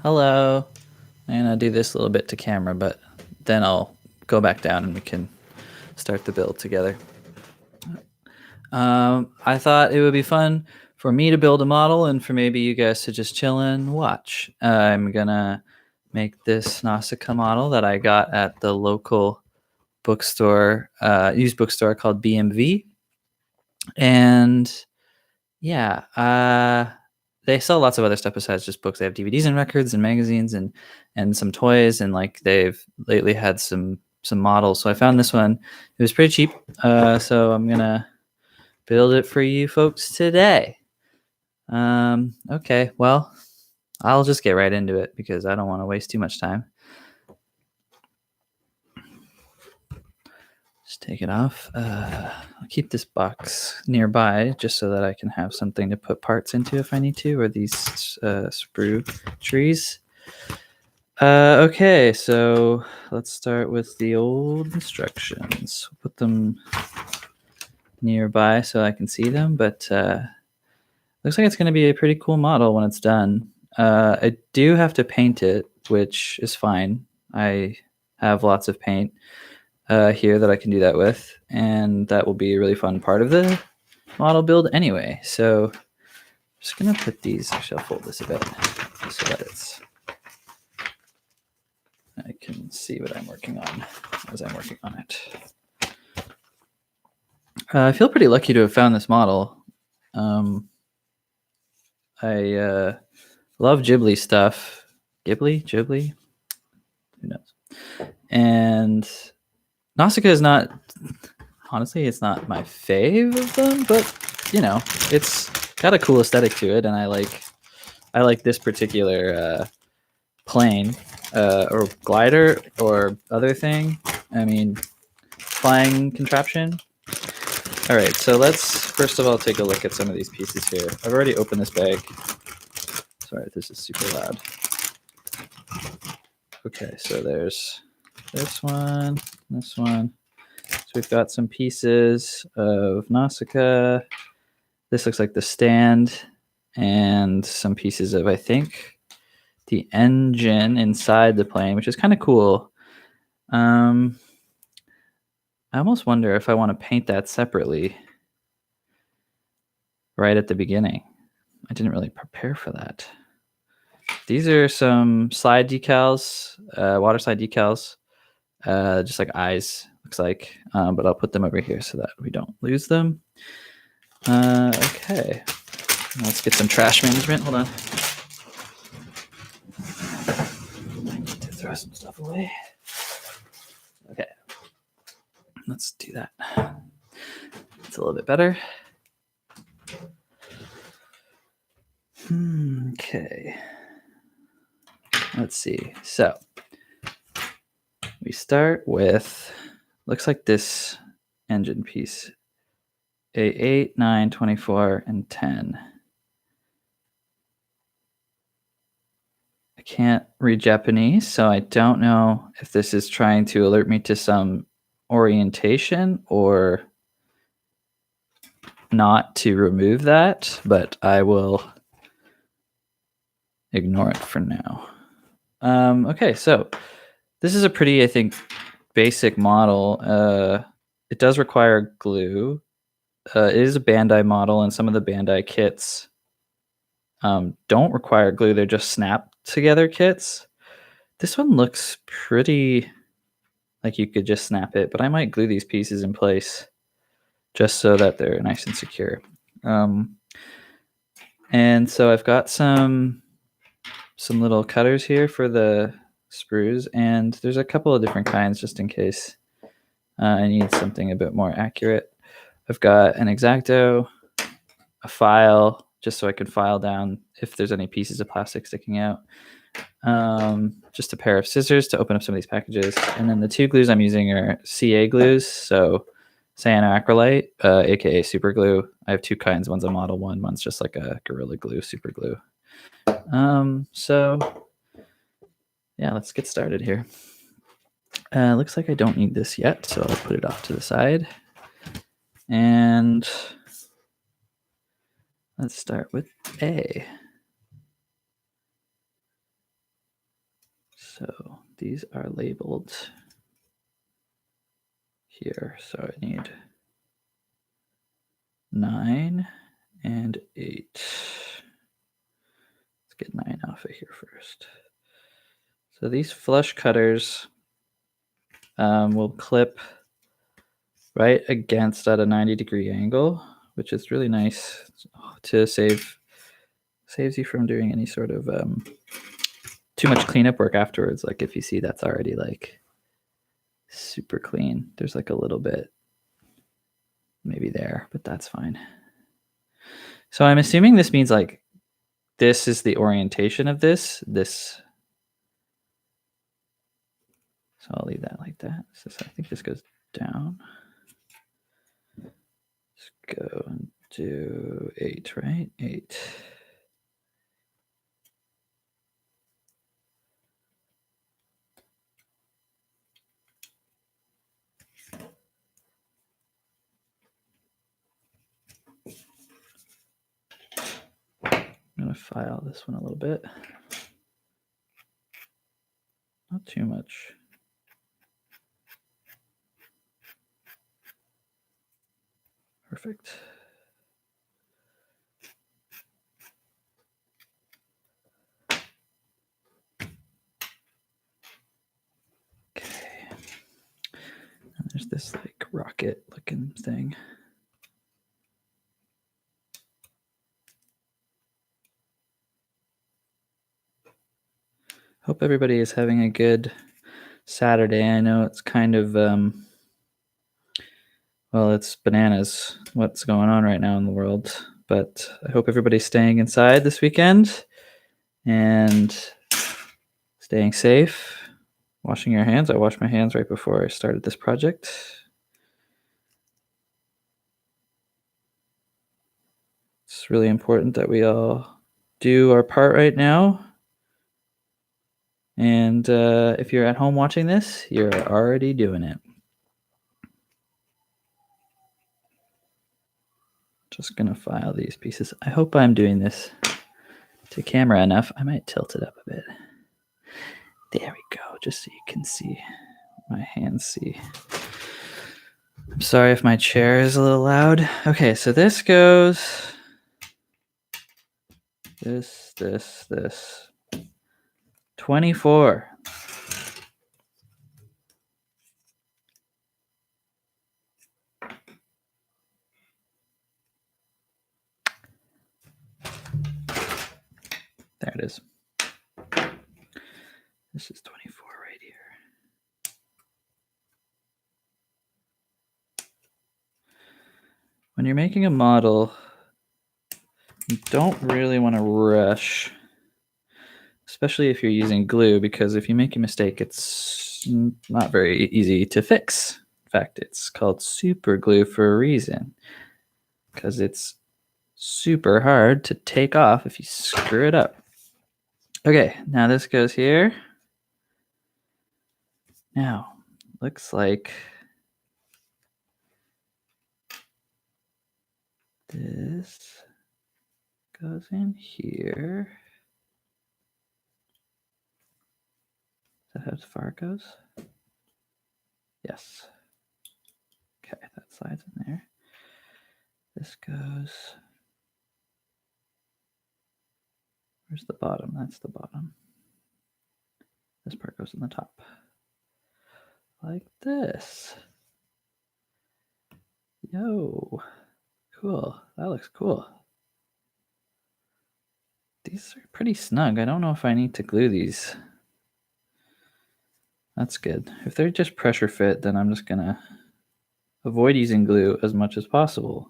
Hello. I'm gonna do this a little bit to camera, but then I'll go back down and we can start the build together. I thought it would be fun for me to build a model and for maybe you guys to just chill and watch. I'm gonna make this Nausicaa model that I got at the local bookstore, used bookstore called BMV. And yeah, they sell lots of other stuff besides just books. They have DVDs and records and magazines and some toys, and like they've lately had some models. So I found this one. It was pretty cheap. So I'm gonna build it for you folks today. Okay, well, I'll just get right into it because I don't want to waste too much time. Just take it off. I'll keep this box nearby just so that I can have something to put parts into if I need to, or these sprue trees. Okay, so let's start with the old instructions. Put them nearby so I can see them, but looks like it's going to be a pretty cool model when it's done. I do have to paint it, which is fine. I have lots of paint here that I can do that with, and that will be a really fun part of the model build anyway. So I'm just gonna put these, actually I'll fold this a bit just so that I can see what I'm working on as I'm working on it. I feel pretty lucky to have found this model. I love Ghibli stuff. Ghibli? Who knows? And Nausicaa is not, honestly, it's not my fave of them, but you know, it's got a cool aesthetic to it, and I like this particular plane or glider or other thing. I mean, flying contraption. All right, so let's first of all take a look at some of these pieces here. I've already opened this bag. Sorry, this is super loud. Okay, so there's this one, this one. So we've got some pieces of Nausicaa. This looks like the stand, and some pieces of, I think, the engine inside the plane, which is kind of cool. I almost wonder if I want to paint that separately right at the beginning. I didn't really prepare for that. These are some slide decals, water slide decals, just like eyes, looks like. But I'll put them over here so that we don't lose them. Okay, let's get some trash management. Hold on. I need to throw some stuff away. Okay, let's do that. It's a little bit better. Okay. Let's see. So we start with, looks like this engine piece. A8, 9, 24, and 10. I can't read Japanese, so I don't know if this is trying to alert me to some orientation or not to remove that, but I will ignore it for now. Okay, so this is a pretty, I think, basic model. It does require glue. It is a Bandai model, and some of the Bandai kits don't require glue. They're just snap together kits. This one looks pretty like you could just snap it, but I might glue these pieces in place just so that they're nice and secure. And so I've got some little cutters here for the sprues, and there's a couple of different kinds just in case I need something a bit more accurate. I've got an X-Acto, a file, just so I can file down if there's any pieces of plastic sticking out. Just a pair of scissors to open up some of these packages. And then the two glues I'm using are CA glues, so cyanoacrylate, aka super glue. I have two kinds. One's a Model 1, one's just like a Gorilla Glue, super glue. So yeah, let's get started here. Looks like I don't need this yet, so I'll put it off to the side. And let's start with A. So these are labeled here. So I need 9 and 8. Let's get 9 off of here first. So these flush cutters will clip right against at a 90-degree angle, which is really nice to saves you from doing any sort of too much cleanup work afterwards. Like if you see that's already like super clean, there's like a little bit maybe there, but that's fine. So I'm assuming this means like this is the orientation of this. So I'll leave that like that. I think this goes down. Let's go and do 8, right? 8. I'm going to file this one a little bit. Not too much. Perfect. Okay. And there's this like rocket looking thing. Hope everybody is having a good Saturday. I know it's kind of well, it's bananas what's going on right now in the world, but I hope everybody's staying inside this weekend and staying safe, washing your hands. I washed my hands right before I started this project. It's really important that we all do our part right now. And if you're at home watching this, you're already doing it. Just going to file these pieces. I hope I'm doing this to camera enough. I might tilt it up a bit. There we go, just so you can see my hands see. I'm sorry if my chair is a little loud. Okay, so this goes this. 24. There it is. This is 24 right here. When you're making a model, you don't really want to rush, especially if you're using glue, because if you make a mistake, it's not very easy to fix. In fact, it's called super glue for a reason, because it's super hard to take off if you screw it up. Okay, now this goes here. Now, looks like this goes in here. Is that how far it goes? Yes. Okay, that slides in there. This goes. Where's the bottom? That's the bottom. This part goes in the top. Like this. Yo. Cool. That looks cool. These are pretty snug. I don't know if I need to glue these. That's good. If they're just pressure fit, then I'm just going to avoid using glue as much as possible.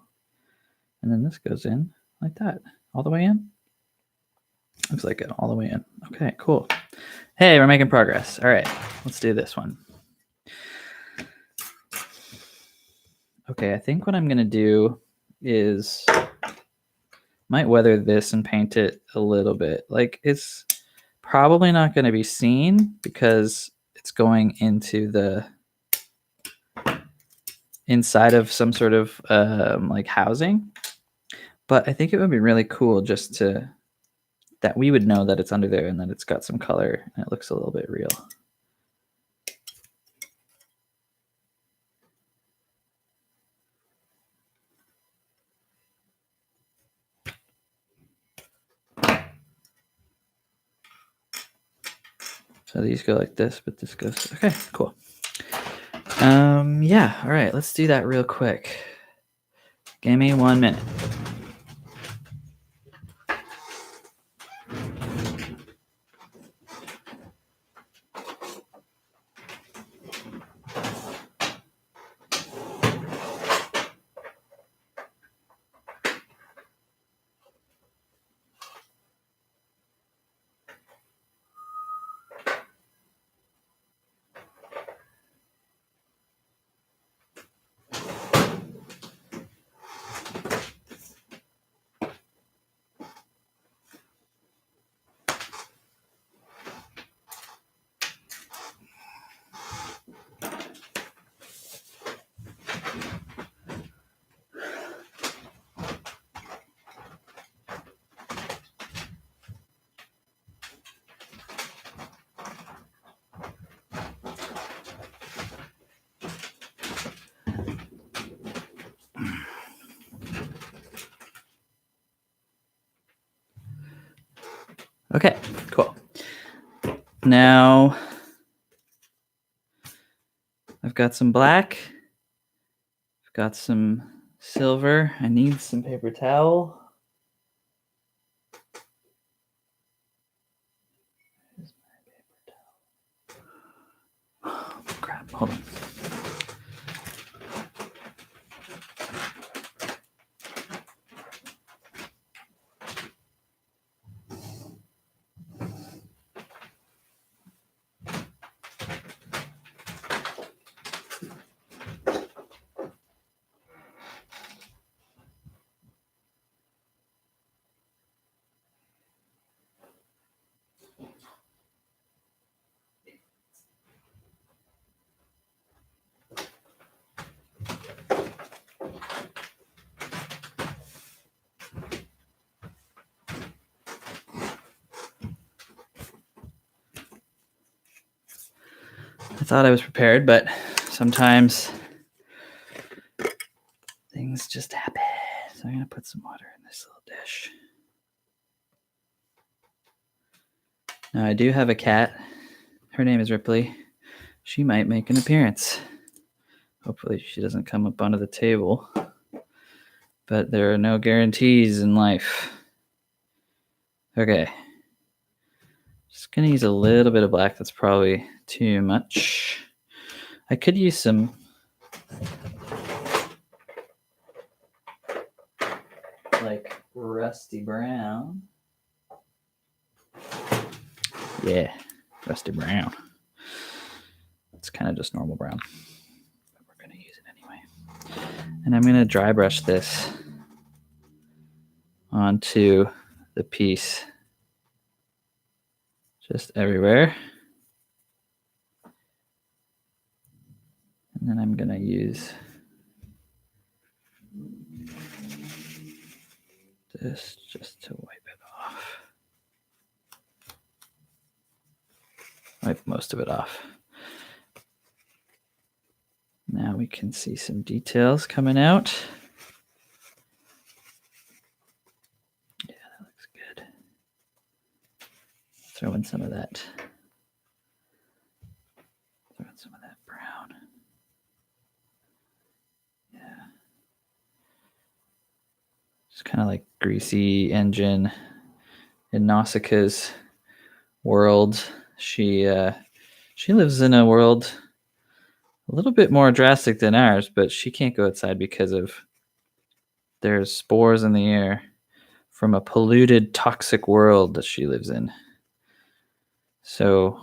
And then this goes in like that. All the way in. Looks like it all the way in. Okay, cool. Hey, we're making progress. All right, let's do this one. Okay, I think what I'm going to do is might weather this and paint it a little bit. Like it's probably not going to be seen because it's going into the inside of some sort of like housing. But I think it would be really cool just to that we would know that it's under there and that it's got some color and it looks a little bit real. So these go like this, but this goes, okay, cool. Yeah, all right, let's do that real quick. Give me 1 minute. Okay, cool. Now I've got some black. I've got some silver. I need some paper towel. Where's my paper towel? Oh, crap, hold on. I thought I was prepared, but sometimes things just happen. So I'm going to put some water in this little dish. Now I do have a cat. Her name is Ripley. She might make an appearance. Hopefully she doesn't come up onto the table. But there are no guarantees in life. Okay. Just going to use a little bit of black. That's probably too much. I could use some like rusty brown. Yeah, rusty brown. It's kind of just normal brown. But we're going to use it anyway. And I'm going to dry brush this onto the piece just everywhere. And then I'm going to use this just to wipe it off. Wipe most of it off. Now we can see some details coming out. Yeah, that looks good. Throw in some of that. Throw in some of that brown. Yeah. Just kind of like greasy engine in Nausicaa's world. She lives in a world a little bit more drastic than ours, but she can't go outside because of there's spores in the air from a polluted, toxic world that she lives in. So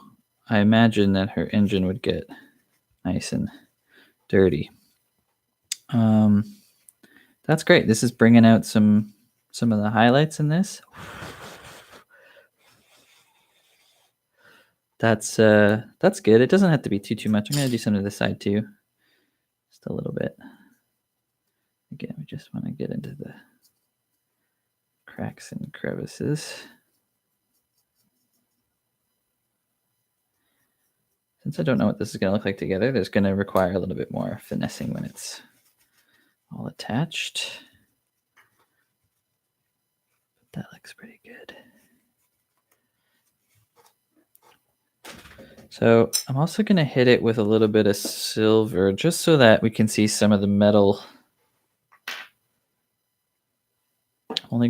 I imagine that her engine would get nice and dirty. That's great. This is bringing out some of the highlights in this. That's good. It doesn't have to be too much. I'm gonna do some of this side too, just a little bit. Again, we just want to get into the cracks and crevices. Since I don't know what this is going to look like together, there's going to require a little bit more finessing when it's all attached. But that looks pretty good. So I'm also going to hit it with a little bit of silver just so that we can see some of the metal. I'm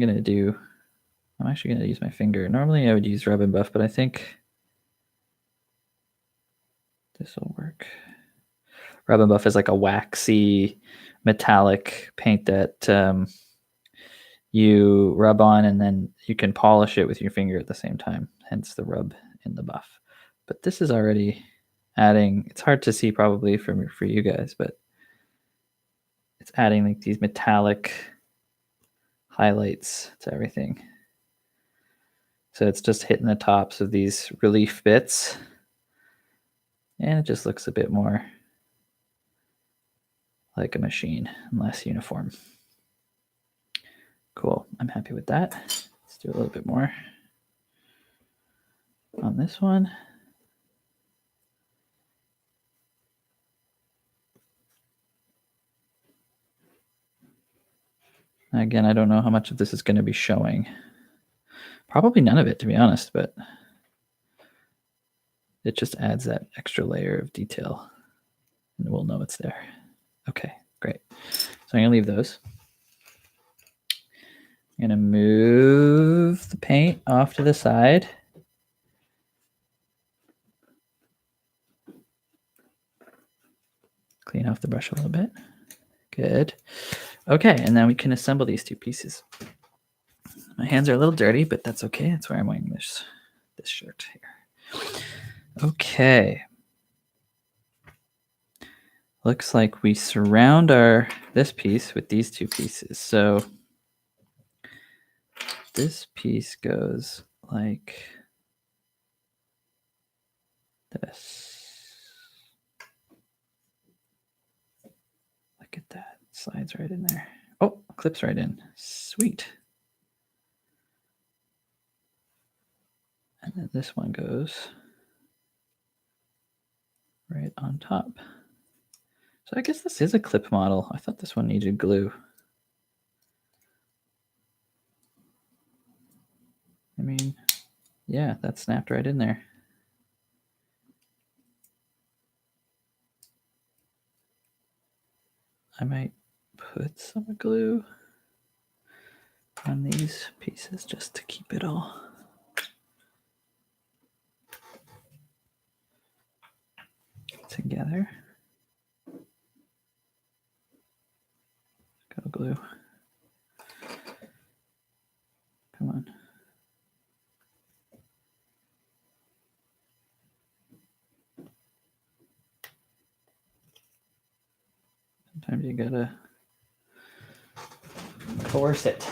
actually going to use my finger. Normally I would use rub and buff, but I think this will work. Rub and buff is like a waxy metallic paint that you rub on and then you can polish it with your finger at the same time, hence the rub and the buff. But this is already adding, it's hard to see probably for you guys, but it's adding like these metallic highlights to everything. So it's just hitting the tops of these relief bits, and it just looks a bit more like a machine and less uniform. Cool, I'm happy with that. Let's do a little bit more on this one. Again, I don't know how much of this is going to be showing. Probably none of it, to be honest, but it just adds that extra layer of detail, and we'll know it's there. Okay, great. So I'm going to leave those. I'm going to move the paint off to the side. Clean off the brush a little bit. Good. Okay, and then we can assemble these two pieces. My hands are a little dirty, but that's okay. That's why I'm wearing this shirt here. Okay. Looks like we surround this piece with these two pieces. So this piece goes like this. Look at that. Slides right in there. Oh, clips right in. Sweet. And then this one goes right on top. So I guess this is a clip model. I thought this one needed glue. I mean, yeah, that snapped right in there. I might put some glue on these pieces just to keep it all together. Go glue. Come on. Sometimes you gotta coerce it.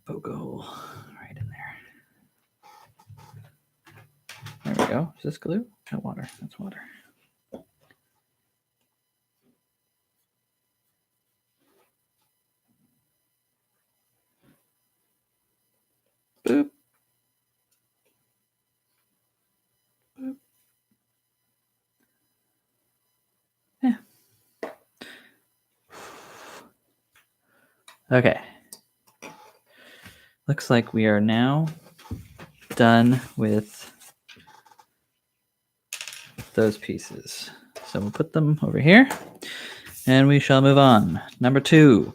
Poke a hole right in there. There we go. Is this glue? No, water. That's water. Boop. Boop. Yeah. Okay. Looks like we are now done with those pieces. So we'll put them over here and we shall move on. Number 2.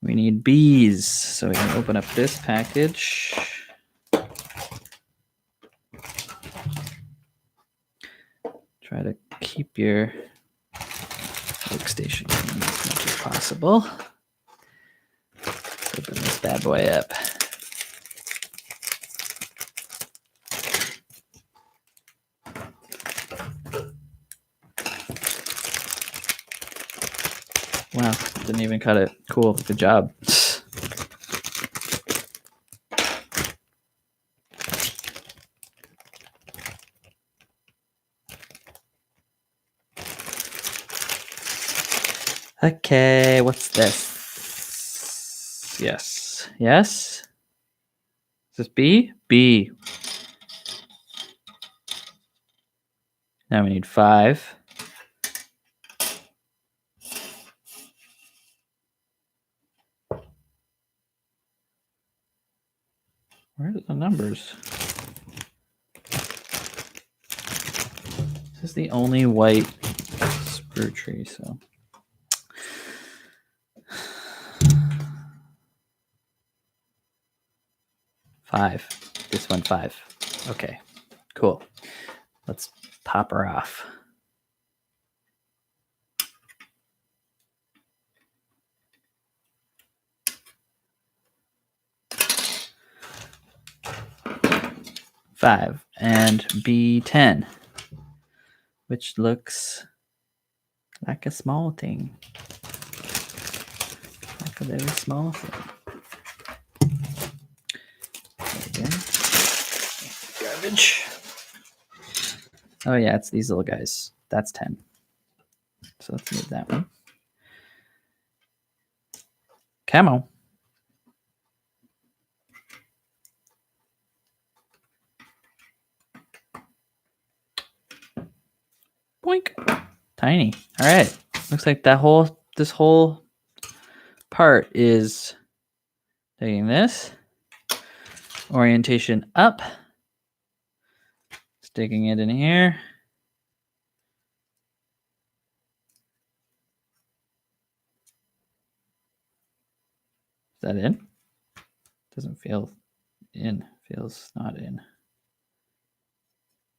We need bees. So we can open up this package. Try to keep your workstation as much as possible. Let's open this bad boy up. Wow, didn't even cut it. Cool, good job. Okay, what's this? Yes. Yes? Is this B? B. Now we need 5. Where are the numbers? This is the only white sprue tree, so. Five. This one 5. Okay, cool. Let's pop her off. Five and B10, which looks like a small thing. Like a very small thing. There we go. Garbage. Oh yeah, it's these little guys. That's 10. So let's move that one. Camo. Boink. Tiny. All right. Looks like this whole part is taking this orientation up, sticking it in here. Is that in? Doesn't feel in. Feels not in.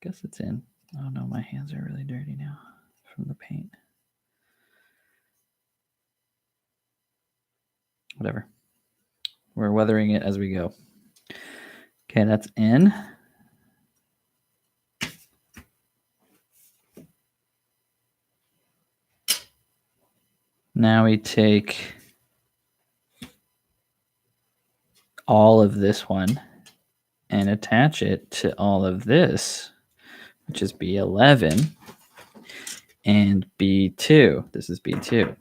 Guess it's in. Oh no, my hands are really dirty now from the paint. Whatever. We're weathering it as we go. Okay, that's in. Now we take all of this one and attach it to all of this, which is B11 and B2. This is B2.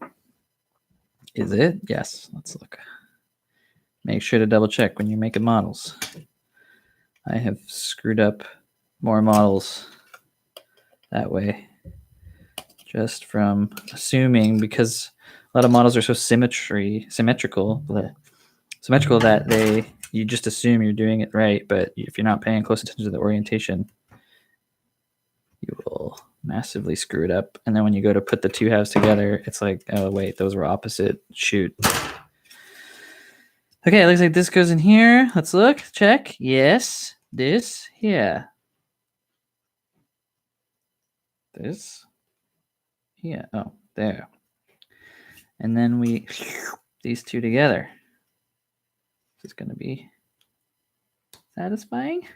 Is it? Yes. Let's look. Make sure to double check when you're making models. I have screwed up more models that way just from assuming, because a lot of models are so symmetrical that you just assume you're doing it right, but if you're not paying close attention to the orientation, you will massively screw it up. And then when you go to put the two halves together, it's like, oh wait, those were opposite. Shoot. Okay, it looks like this goes in here. Let's look. Check. Yes. This here. This. Yeah. Oh, there. And then we these two together. This is going to be satisfying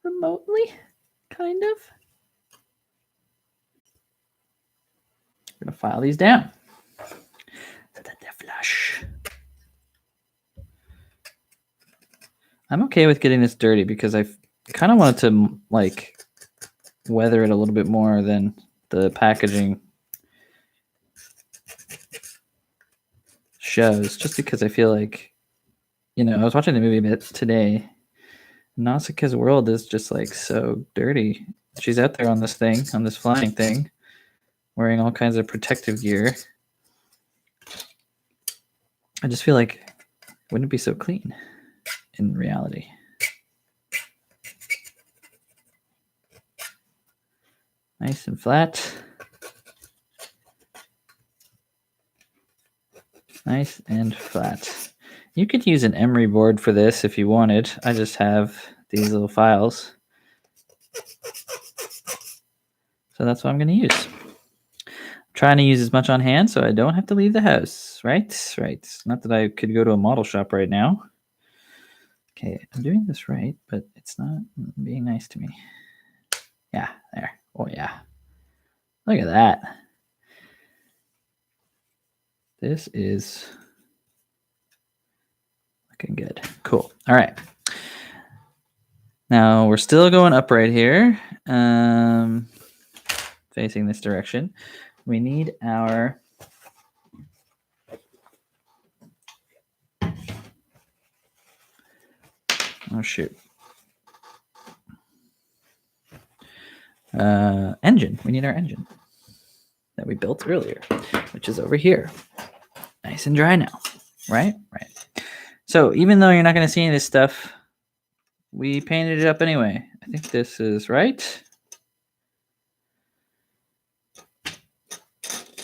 remotely, kind of. We're going to file these down so that they're flush. I'm okay with getting this dirty because I kind of wanted to like weather it a little bit more than the packaging shows, just because I feel like, I was watching the movie a bit today. Nausicaa's world is just like so dirty. She's out there on this flying thing, wearing all kinds of protective gear. I just feel like wouldn't it be so clean in reality? Nice and flat. Nice and flat. You could use an emery board for this if you wanted. I just have these little files. So that's what I'm going to use. I'm trying to use as much on hand so I don't have to leave the house. Right? Right. Not that I could go to a model shop right now. Okay, I'm doing this right, but it's not being nice to me. Yeah, there. Oh, yeah. Look at that. This is looking good. Cool. All right. Now we're still going up right here, facing this direction. We need our Oh, shoot. Engine. We need our engine that we built earlier, which is over here. Nice and dry now. Right? Right. So even though you're not going to see any of this stuff, we painted it up anyway. I think this is right.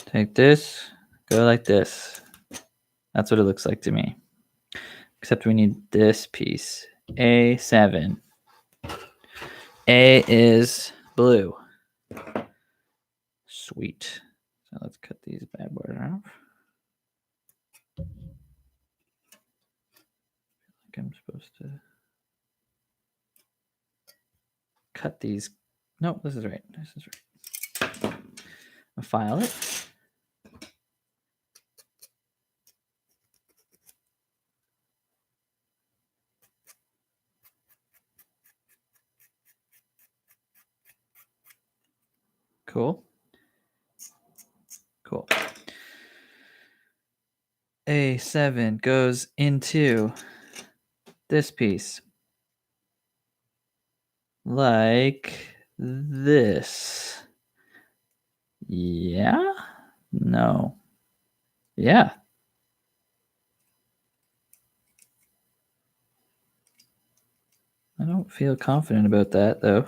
Take this, go like this. That's what it looks like to me. Except we need this piece. A7. A is blue. Sweet. So let's cut these bad boys off. I think I'm supposed to cut these. No, this is right. This is right. I'll file it. Cool. Cool. A7 goes into this piece. Like this. Yeah? No. Yeah. I don't feel confident about that, though.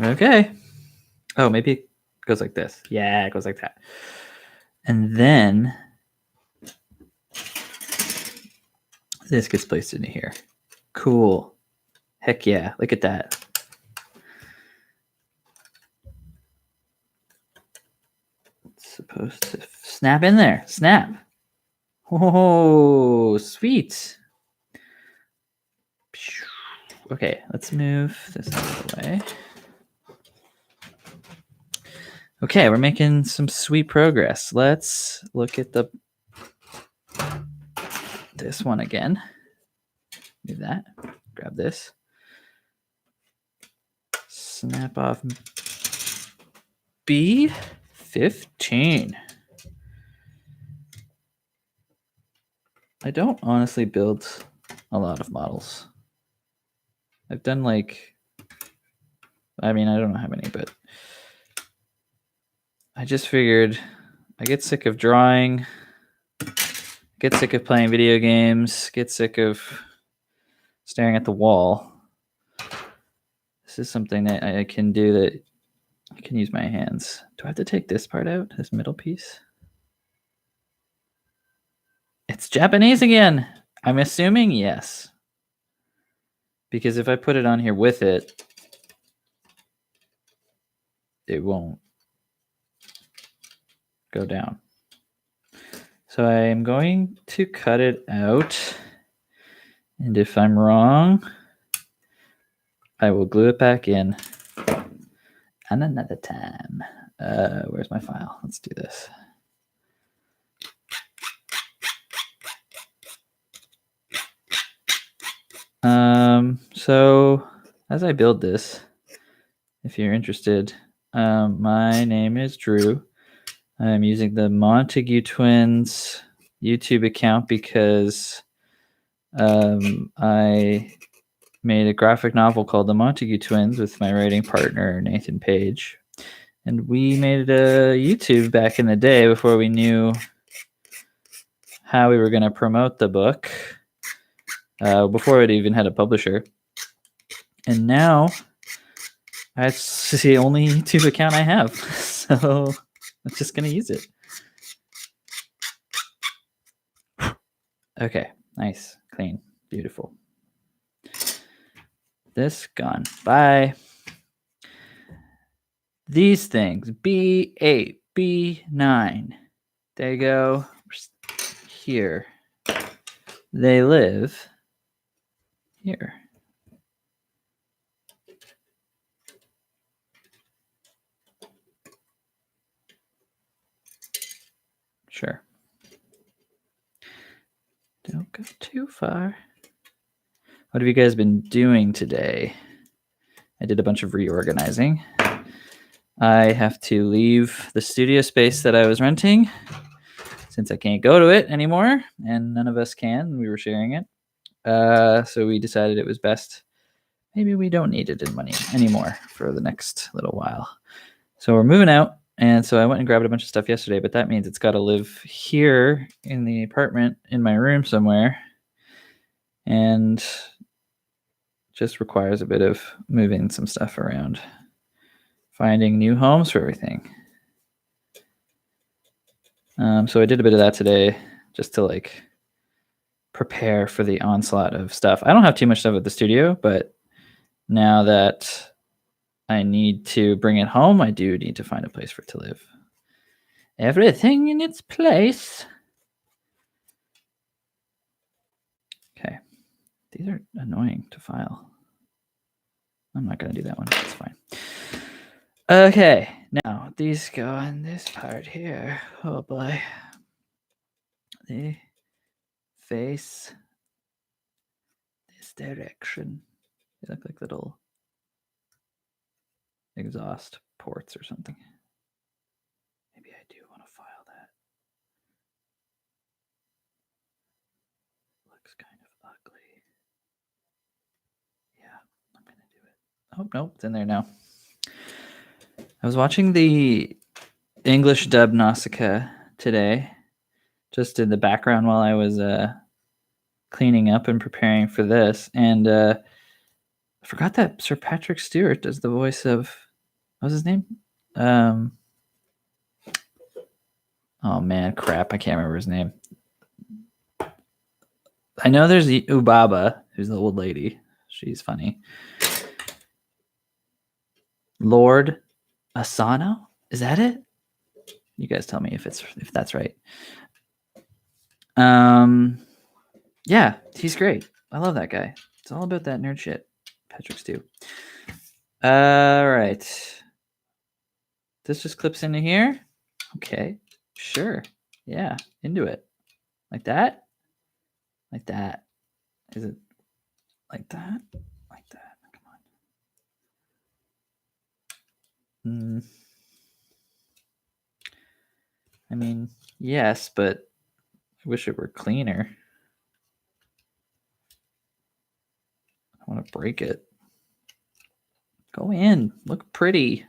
Okay. Oh, maybe it goes like this. Yeah, it goes like that. And then this gets placed into here. Cool. Heck yeah. Look at that. It's supposed to snap in there. Snap. Oh, sweet. Okay, let's move this out of the way. Okay, we're making some sweet progress. Let's look at this one again. Do that. Grab this. Snap off B15. I don't honestly build a lot of models. I've done like, I mean, I don't know how many, but I just figured I get sick of drawing, get sick of playing video games, get sick of staring at the wall. This is something that I can do that I can use my hands. Do I have to take this part out, this middle piece? It's Japanese again. I'm assuming yes. Because if I put it on here with it, it won't go down. So I am going to cut it out. And if I'm wrong, I will glue it back in. And another time. Where's my file? Let's do this. So as I build this, if you're interested, my name is Drew. I'm using the Montague Twins YouTube account because I made a graphic novel called The Montague Twins with my writing partner, Nathan Page. And we made a YouTube back in the day before we knew how we were going to promote the book, before it even had a publisher. And now that's the only YouTube account I have. So I'm just going to use it. Okay, nice, clean, beautiful. This gone. Bye. These things, B8, B9, they go here. They live here. Sure. Don't go too far. What have you guys been doing today? I did a bunch of reorganizing. I have to leave the studio space that I was renting since I can't go to it anymore, and none of us can. We were sharing it. So we decided it was best. Maybe we don't need it in money anymore for the next little while. So we're moving out. And so I went and grabbed a bunch of stuff yesterday, but that means it's got to live here in the apartment in my room somewhere. And just requires a bit of moving some stuff around, finding new homes for everything. So I did a bit of that today just to like prepare for the onslaught of stuff. I don't have too much stuff at the studio, but now that I need to bring it home, I do need to find a place for it to live. Everything in its place. Okay. These are annoying to file. I'm not going to do that one. That's fine. Okay. Now, these go in this part here. Oh, boy. They face this direction. They look like little exhaust ports or something. Maybe I do want to file that. Looks kind of ugly. Yeah, I'm going to do it. Oh, nope, it's in there now. I was watching the English dub Nausicaa today, just in the background while I was cleaning up and preparing for this. And I forgot that Sir Patrick Stewart does the voice of, what's his name? Oh man, crap! I can't remember his name. I know there's the Ubaba, who's the old lady. She's funny. Lord Asano, is that it? You guys tell me if that's right. Yeah, he's great. I love that guy. It's all about that nerd shit. Patrick Stew. All right. This just clips into here. Okay, sure. Yeah, into it. Like that? Like that. Is it like that? Like that. Come on. I mean, yes, but I wish it were cleaner. I want to break it. Go in. Look pretty.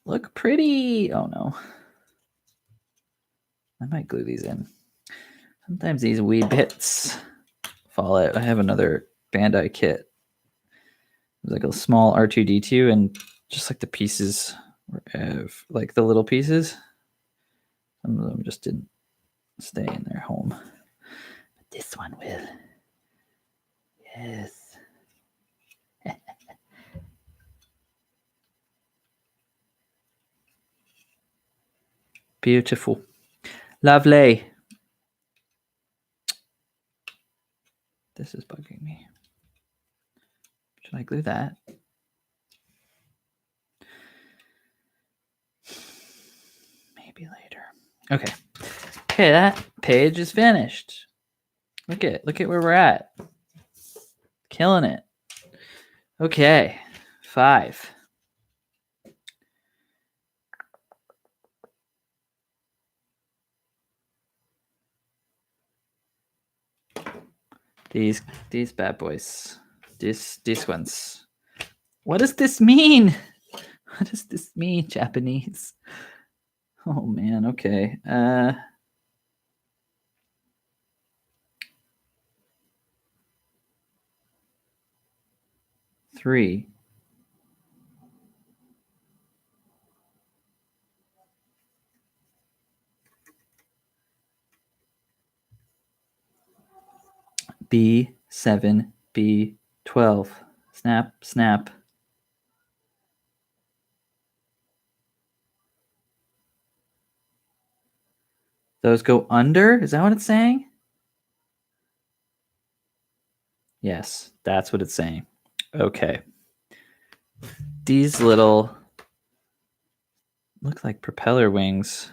Look pretty. Oh no. I might glue these in. Sometimes these wee bits fall out. I have another Bandai kit. It's like a small R2D2 and just like the pieces, like the little pieces. Some of them just didn't stay in their home. But this one will. Yes. Beautiful. Lovely. This is bugging me. Should I glue that? Maybe later. Okay. Okay, that page is finished. Look at where we're at. Killing it. Okay. 5. These bad boys. These ones. What does this mean? What does this mean, Japanese? Oh man, okay. 3. B7, B12. Snap, snap. Those go under? Is that what it's saying? Yes, that's what it's saying. Okay. These little look like propeller wings.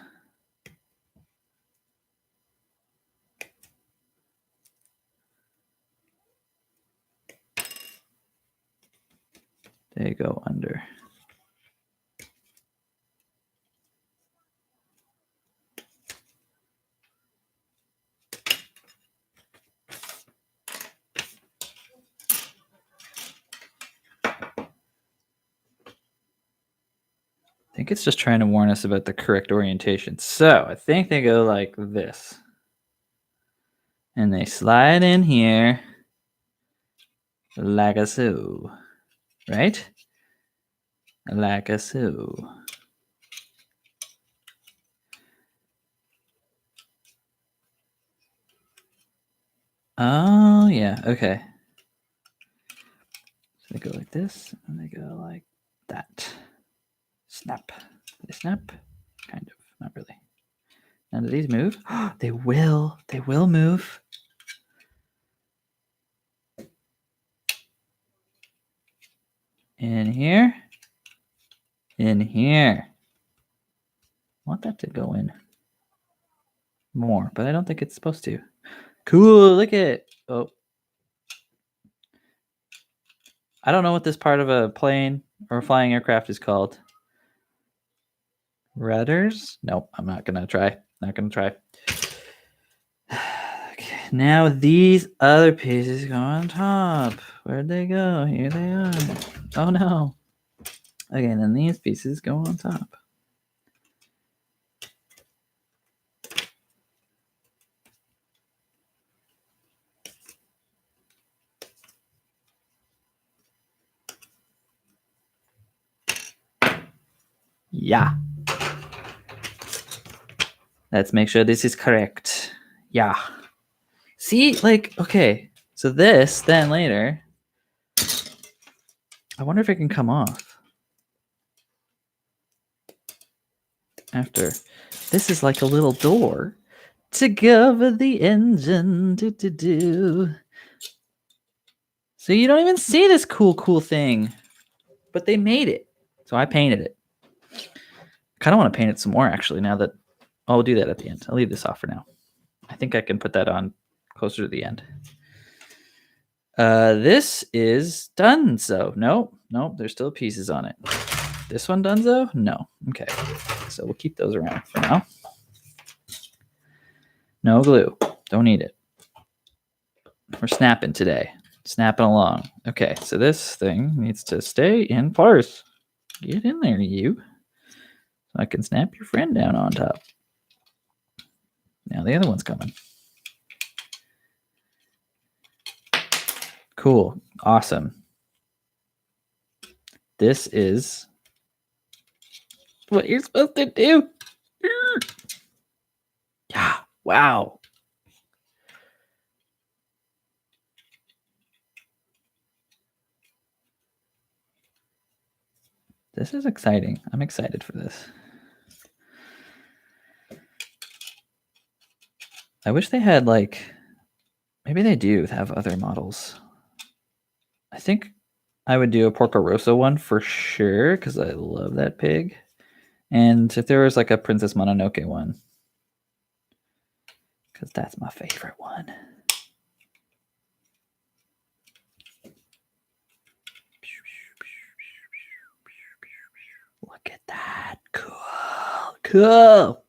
they go under. I think it's just trying to warn us about the correct orientation. So I think they go like this. And they slide in here like a so. Right? Like a so. Oh, yeah. Okay. So they go like this, and they go like that. Snap. They snap? Kind of. Not really. Now, do these move? They will. They will move. In here. In here. I want that to go in more, but I don't think it's supposed to. Cool. Look at it. Oh. I don't know what this part of a plane or a flying aircraft is called. Rudders? Nope, I'm not gonna try. Not gonna try. Okay, now these other pieces go on top. Where'd they go? Here they are. Oh no. Okay, and then these pieces go on top. Yeah. Let's make sure this is correct. Yeah. See, like, okay. So this, then later, I wonder if it can come off. After. This is like a little door to cover the engine. So you don't even see this cool thing. But they made it. So I painted it. Kind of want to paint it some more, actually, now that I'll do that at the end. I'll leave this off for now. I think I can put that on closer to the end. This is Dunzo. Nope, there's still pieces on it. This one Dunzo? No. Okay. So we'll keep those around for now. No glue. Don't need it. We're snapping today. Snapping along. Okay, so this thing needs to stay in place. Get in there, you. So I can snap your friend down on top. Now the other one's coming. Cool. Awesome. This is what you're supposed to do. Yeah. Wow. This is exciting. I'm excited for this. I wish they had maybe they do have other models. I think I would do a Porco Rosso one for sure because I love that pig. And if there was like a Princess Mononoke one, because that's my favorite one. Look at that. Cool.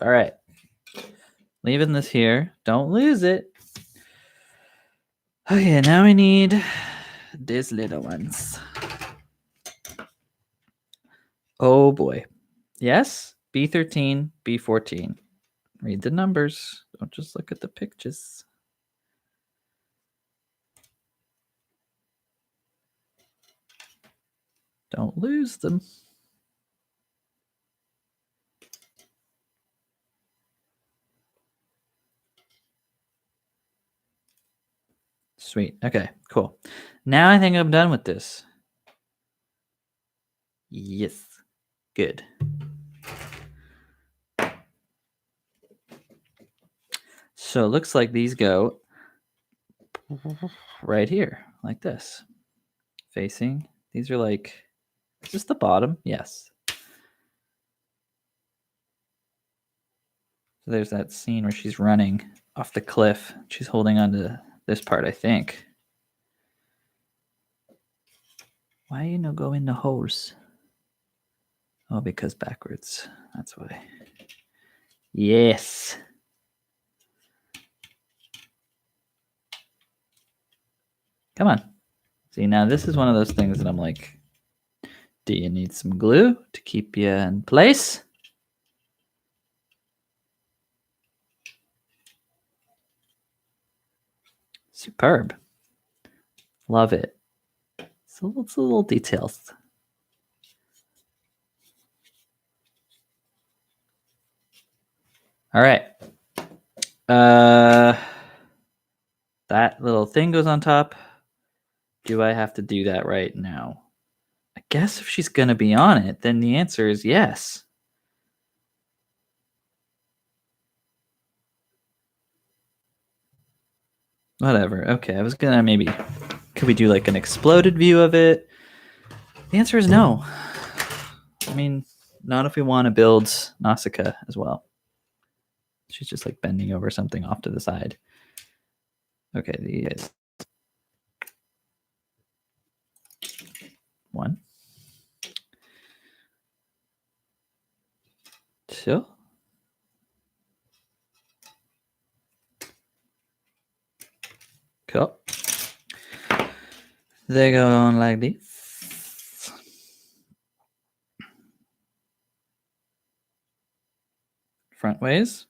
All right. Leaving this here. Don't lose it. Okay, now we need these little ones. Oh boy. Yes, B13, B14. Read the numbers. Don't just look at the pictures. Don't lose them. Sweet. Okay, cool. Now I think I'm done with this. Yes. Good. So it looks like these go right here, like this. Facing. These are like, is this the bottom? Yes. So there's that scene where she's running off the cliff. She's holding onto this part, I think. Why you no go in the holes? Oh, because backwards. That's why. Yes. Come on. See, now this is one of those things that I'm like, do you need some glue to keep you in place? Superb. Love it. It's a little details. All right. That little thing goes on top. Do I have to do that right now? I guess if she's going to be on it, then the answer is yes. Whatever. Okay, I was going to maybe... Could we do like an exploded view of it? The answer is no. I mean, not if we want to build Nausicaa as well. She's just like bending over something off to the side. Okay, these. 1, 2. Cool. They go on like this. Front ways.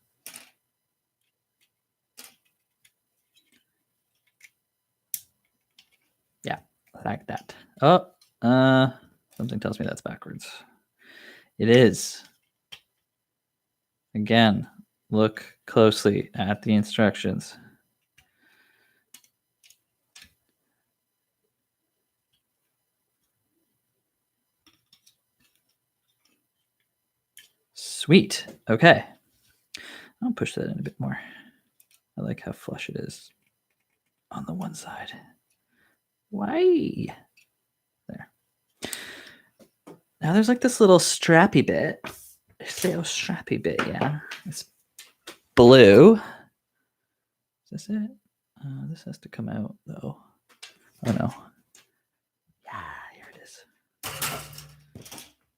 Yeah, like that. Oh, something tells me that's backwards. It is. Again, look closely at the instructions. Sweet. Okay. I'll push that in a bit more. I like how flush it is on the one side. Why? There. Now there's like this little strappy bit. Say oh strappy bit, yeah. It's blue. Is this it? This has to come out though. Oh no. Yeah, here it is.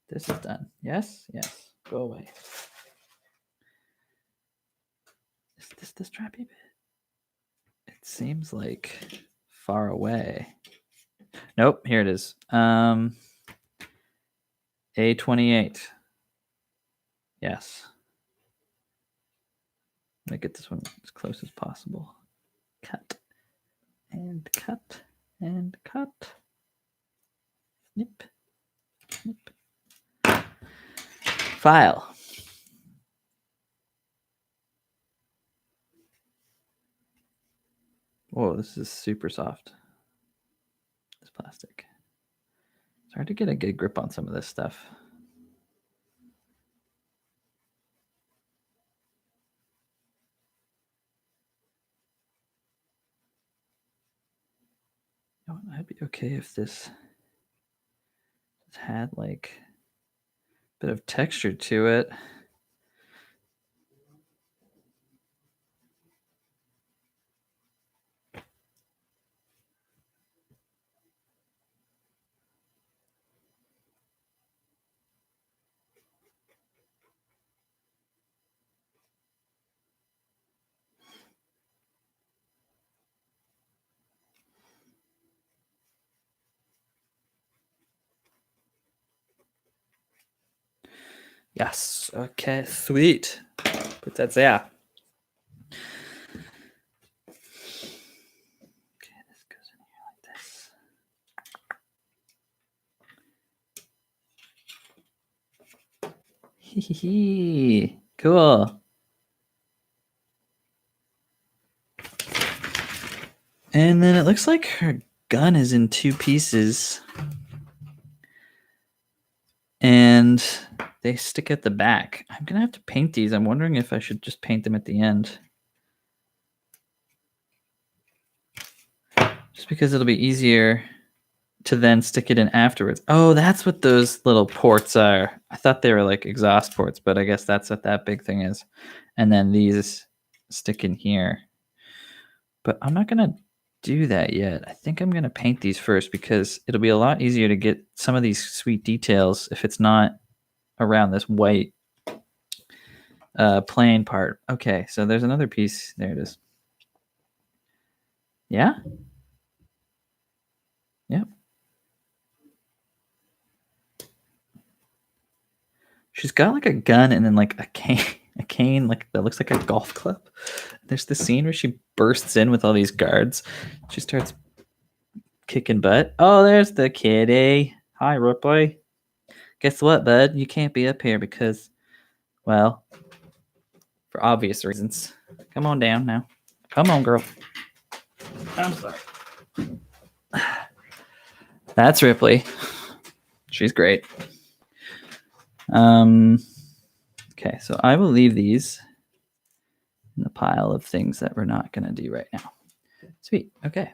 This is done. Yes? Yes. Go away. Is this the strappy bit? It seems like far away. Nope, here it is. A28. Yes. I'm gonna get this one as close as possible. Cut. And cut. And cut. Snip. Snip. File. Whoa, this is super soft. This plastic. It's hard to get a good grip on some of this stuff. You know what, I'd be okay if this had like a bit of texture to it. Yes. Okay. Sweet. Put that there. Okay, this goes in here like this. Hee. Cool. And then it looks like her gun is in 2 pieces. And they stick at the back. I'm going to have to paint these. I'm wondering if I should just paint them at the end. Just because it'll be easier to then stick it in afterwards. Oh, that's what those little ports are. I thought they were like exhaust ports, but I guess that's what that big thing is. And then these stick in here. But I'm not going to do that yet. I think I'm going to paint these first because it'll be a lot easier to get some of these sweet details if it's not around this white plain part. Okay, so there's another piece. There it is. Yeah? Yep. She's got like a gun and then like a cane like that looks like a golf club. There's the scene where she bursts in with all these guards. She starts kicking butt. Oh, there's the kitty. Hi, Ripley. Guess what, bud? You can't be up here because, well, for obvious reasons. Come on down now. Come on, girl. I'm sorry. That's Ripley. She's great. Okay, so I will leave these in the pile of things that we're not going to do right now. Sweet. Okay.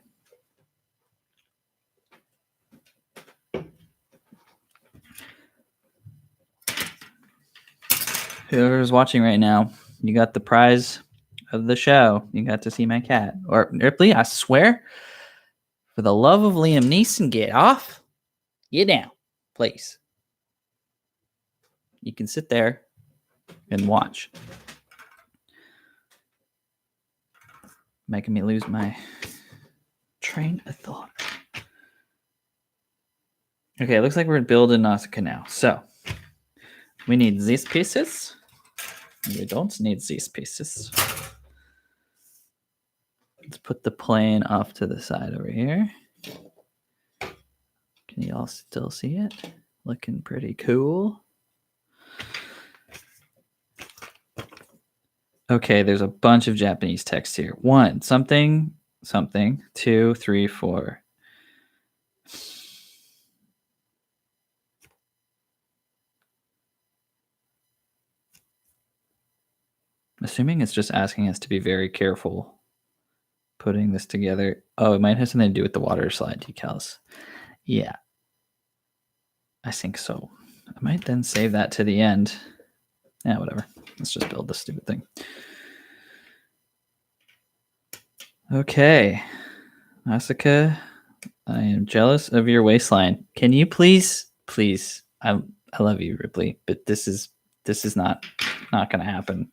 Whoever's watching right now, you got the prize of the show. You got to see my cat. Or Ripley, I swear, for the love of Liam Neeson, get off. Get down, please. You can sit there and watch. Making me lose my train of thought. Okay, it looks like we're building Nausicaa now. So we need these pieces. We don't need these pieces. Let's put the plane off to the side over here. Can you all still see it? Looking pretty cool. Okay, there's a bunch of Japanese text here. 1, something, something. 2, 3, 4. I'm assuming it's just asking us to be very careful putting this together. Oh, it might have something to do with the water slide decals. Yeah, I think so. I might then save that to the end. Yeah, whatever. Let's just build this stupid thing. Okay. Nausicaa, I am jealous of your waistline. Can you please, I love you, Ripley, but this is not going to happen.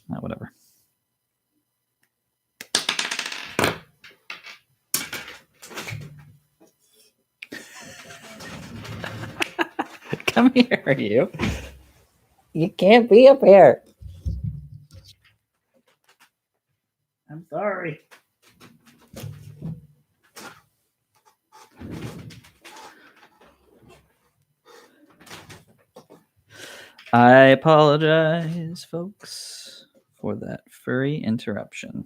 Whatever. Come here, you. You can't be up here. I'm sorry. I apologize, folks, for that furry interruption.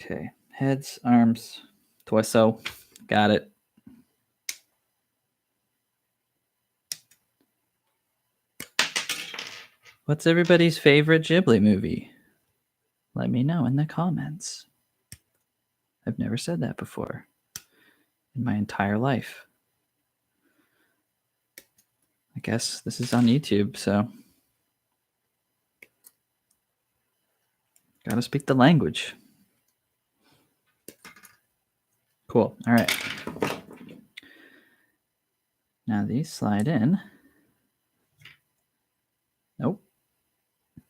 Okay, heads, arms, torso. Got it. What's everybody's favorite Ghibli movie? Let me know in the comments. I've never said that before in my entire life. I guess this is on YouTube, so gotta speak the language. Cool. All right. Now these slide in. Nope.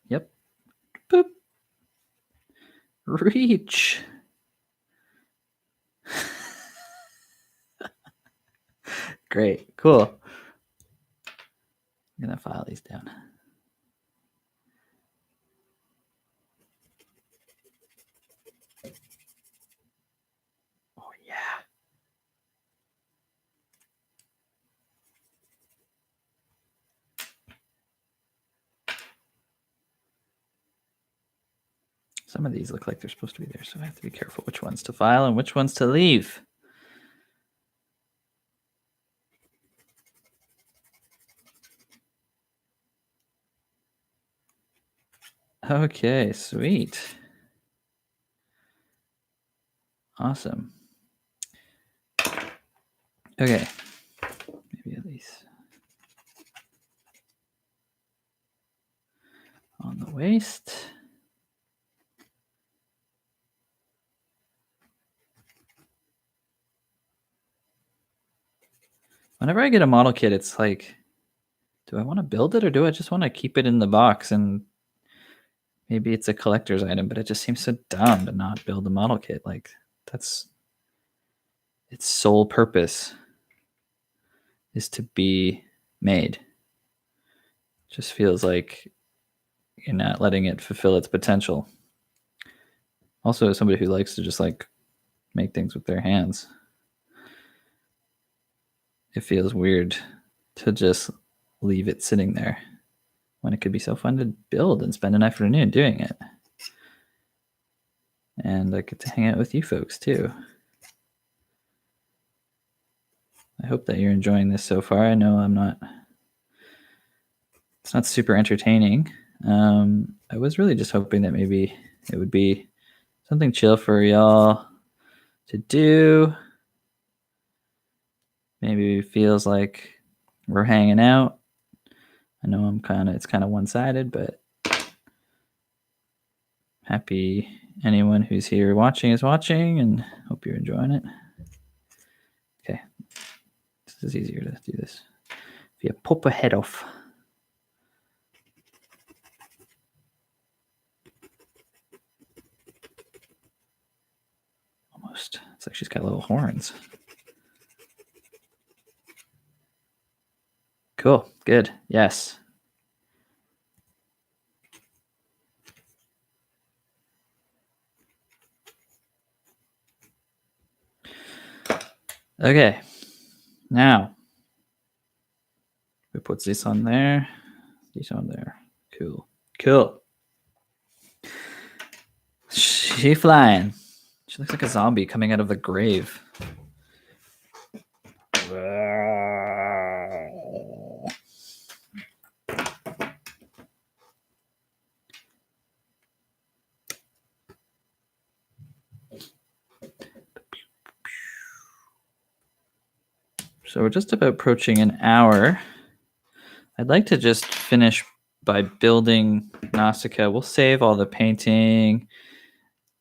Yep. Boop. Reach. Great. Cool. I'm going to file these down. Oh, yeah. Some of these look like they're supposed to be there, so I have to be careful which ones to file and which ones to leave. Okay, sweet. Awesome. Okay. Maybe at least on the waist. whenever I get a model kit, it's like, do I want to build it or do I just want to keep it in the box and maybe it's a collector's item, but it just seems so dumb to not build a model kit. Like, that's its sole purpose is to be made. Just feels like you're not letting it fulfill its potential. Also, as somebody who likes to just like make things with their hands, it feels weird to just leave it sitting there when it could be so fun to build and spend an afternoon doing it. And I get to hang out with you folks too. I hope that you're enjoying this so far. I know it's not super entertaining. I was really just hoping that maybe it would be something chill for y'all to do. Maybe it feels like we're hanging out. I know it's kind of one-sided, but happy anyone who's here watching is watching, and hope you're enjoying it. Okay, this is easier to do this. If you pop a head off. Almost. It's like she's got little horns. Cool. Good. Yes. Okay. Now, we put this on there. This on there. Cool. Cool. She flying. She looks like a zombie coming out of the grave. So we're just about approaching an hour. I'd like to just finish by building Nausicaa. We'll save all the painting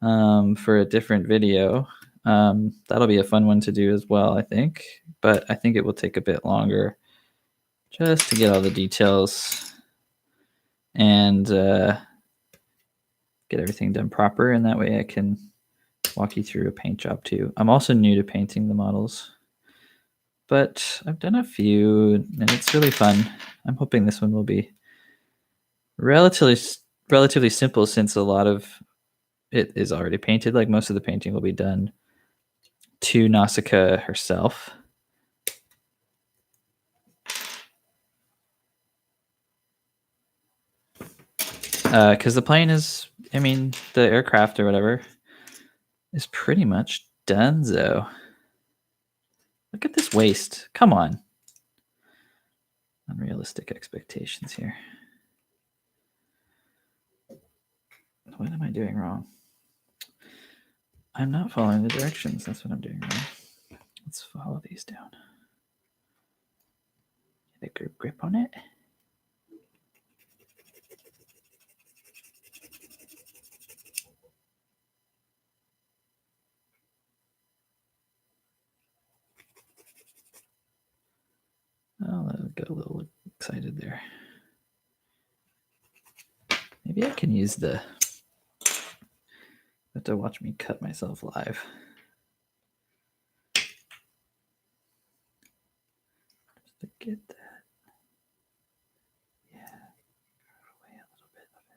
for a different video. That'll be a fun one to do as well, I think. But I think it will take a bit longer just to get all the details and get everything done proper. And that way I can walk you through a paint job too. I'm also new to painting the models, but I've done a few and it's really fun. I'm hoping this one will be relatively simple since a lot of it is already painted. Like most of the painting will be done to Nausicaa herself. Because the plane is, the aircraft or whatever is pretty much done, though. Look at this waist. Come on. Unrealistic expectations here. What am I doing wrong? I'm not following the directions. That's what I'm doing wrong. Let's follow these down. Get a grip on it. Oh, I got a little excited there. Maybe I can use the... have to watch me cut myself live. Just to get that. Yeah. Away a little bit of it.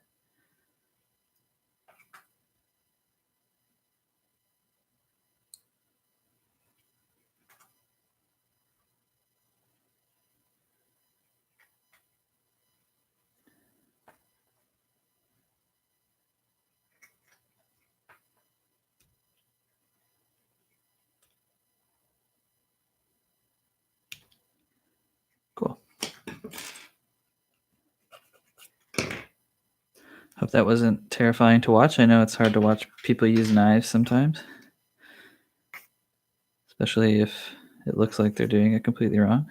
Cool. Hope that wasn't terrifying to watch. I know it's hard to watch people use knives sometimes, especially if it looks like they're doing it completely wrong.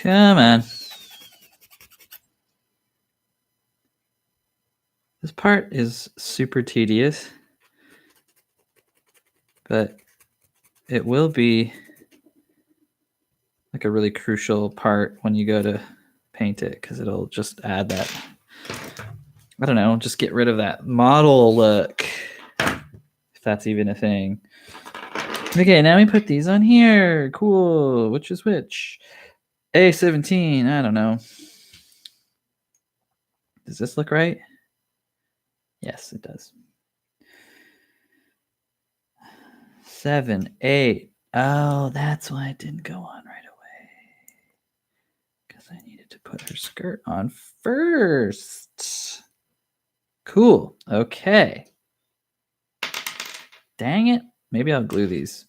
Come on. This part is super tedious, but it will be like a really crucial part when you go to paint it, because it'll just add that, I don't know, just get rid of that model look, if that's even a thing. Okay, now we put these on here. Cool. Which is which? A17. I don't know. Does this look right? Yes, it does. 7, 8. Oh, that's why it didn't go on right away. Because I needed to put her skirt on first. Cool. Okay. Dang it. Maybe I'll glue these,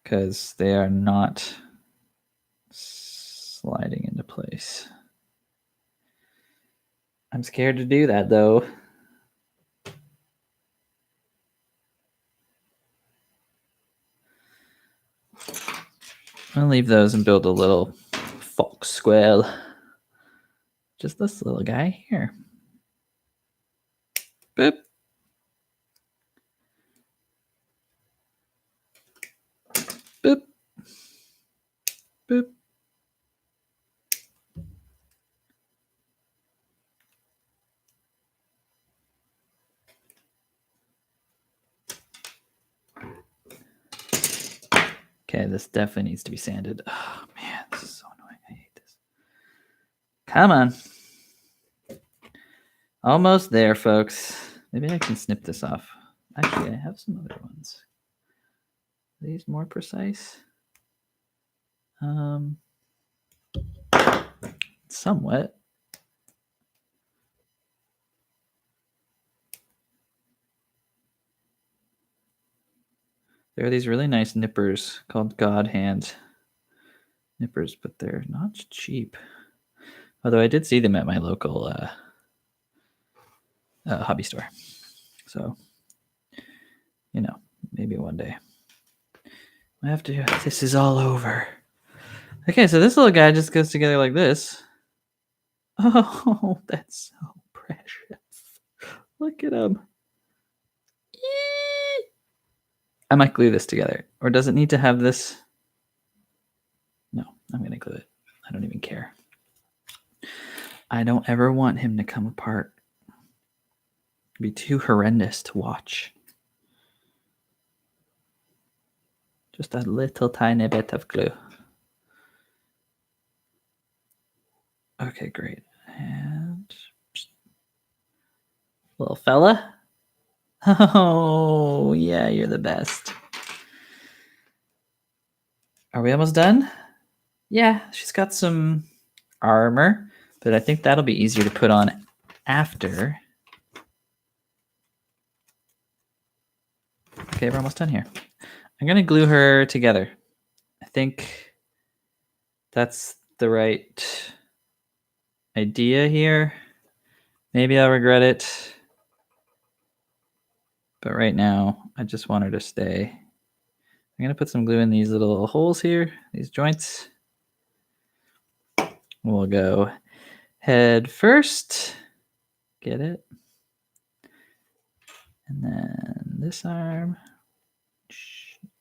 because they are not sliding into place. I'm scared to do that, though. I'll leave those and build a little fox squirrel. Just this little guy here. Boop. Boop. Boop. Okay, this definitely needs to be sanded. Oh man, this is so annoying. I hate this. Come on. Almost there, folks. Maybe I can snip this off. Actually, I have some other ones. Are these more precise? Somewhat. There are these really nice nippers called God Hand nippers, but they're not cheap. Although I did see them at my local hobby store. So, you know, maybe one day. I have to. This is all over. Okay, so this little guy just goes together like this. Oh, that's so precious. Look at him. I might glue this together. Or does it need to have this? No, I'm going to glue it. I don't even care. I don't ever want him to come apart. It'd be too horrendous to watch. Just a little tiny bit of glue. Okay, great. And little fella. Oh, yeah, you're the best. Are we almost done? Yeah, she's got some armor, but I think that'll be easier to put on after. Okay, we're almost done here. I'm going to glue her together. I think that's the right idea here. Maybe I'll regret it. But right now, I just want her to stay. I'm going to put some glue in these little holes here, these joints. We'll go head first. Get it? And then this arm.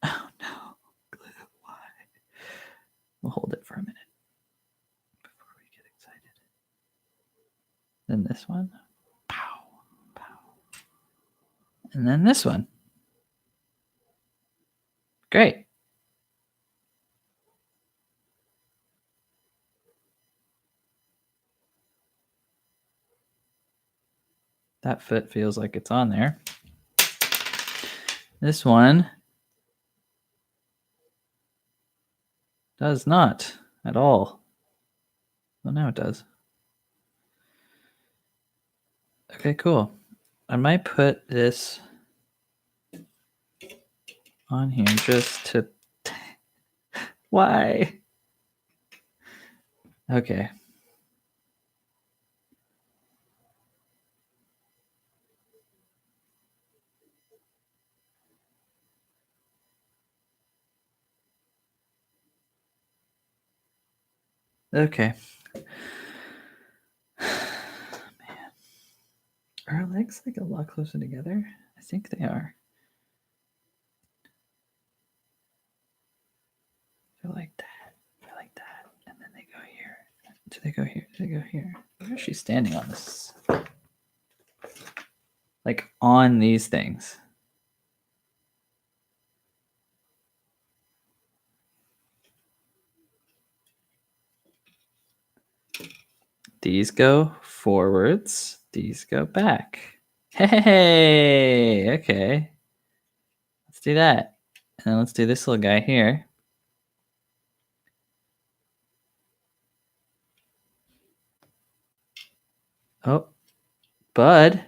Oh no. Glue. Why? We'll hold it for a minute before we get excited. Then this one. Pow. Pow. And then this one. Great. That foot feels like it's on there. This one does not at all. Well, now it does. Okay, cool. I might put this on here just to... Why? Okay. Okay. Man. Are our legs like a lot closer together? I think they are. They're like that. They're like that. And then they go here. Do they go here? Do they go here? Where is she standing on this? Like on these things. These go forwards. These go back. Hey, okay. Let's do that. And then let's do this little guy here. Oh, bud.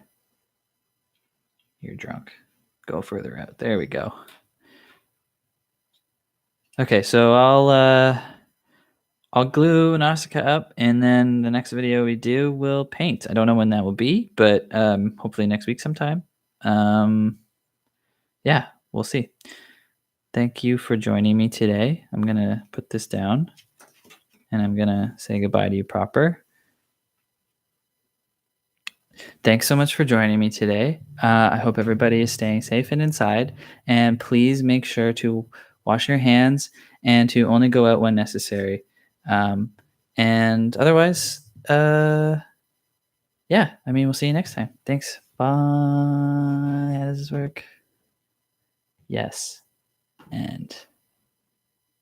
You're drunk. Go further out. There we go. Okay, so I'll glue Nausicaa up, and then the next video we do will paint. I don't know when that will be, but hopefully next week sometime. Yeah, we'll see. Thank you for joining me today. I'm gonna put this down, and I'm gonna say goodbye to you proper. Thanks so much for joining me today. I hope everybody is staying safe and inside. And please make sure to wash your hands and to only go out when necessary. And otherwise, yeah, I mean, we'll see you next time. Thanks. Bye. How does this work? Yes. And.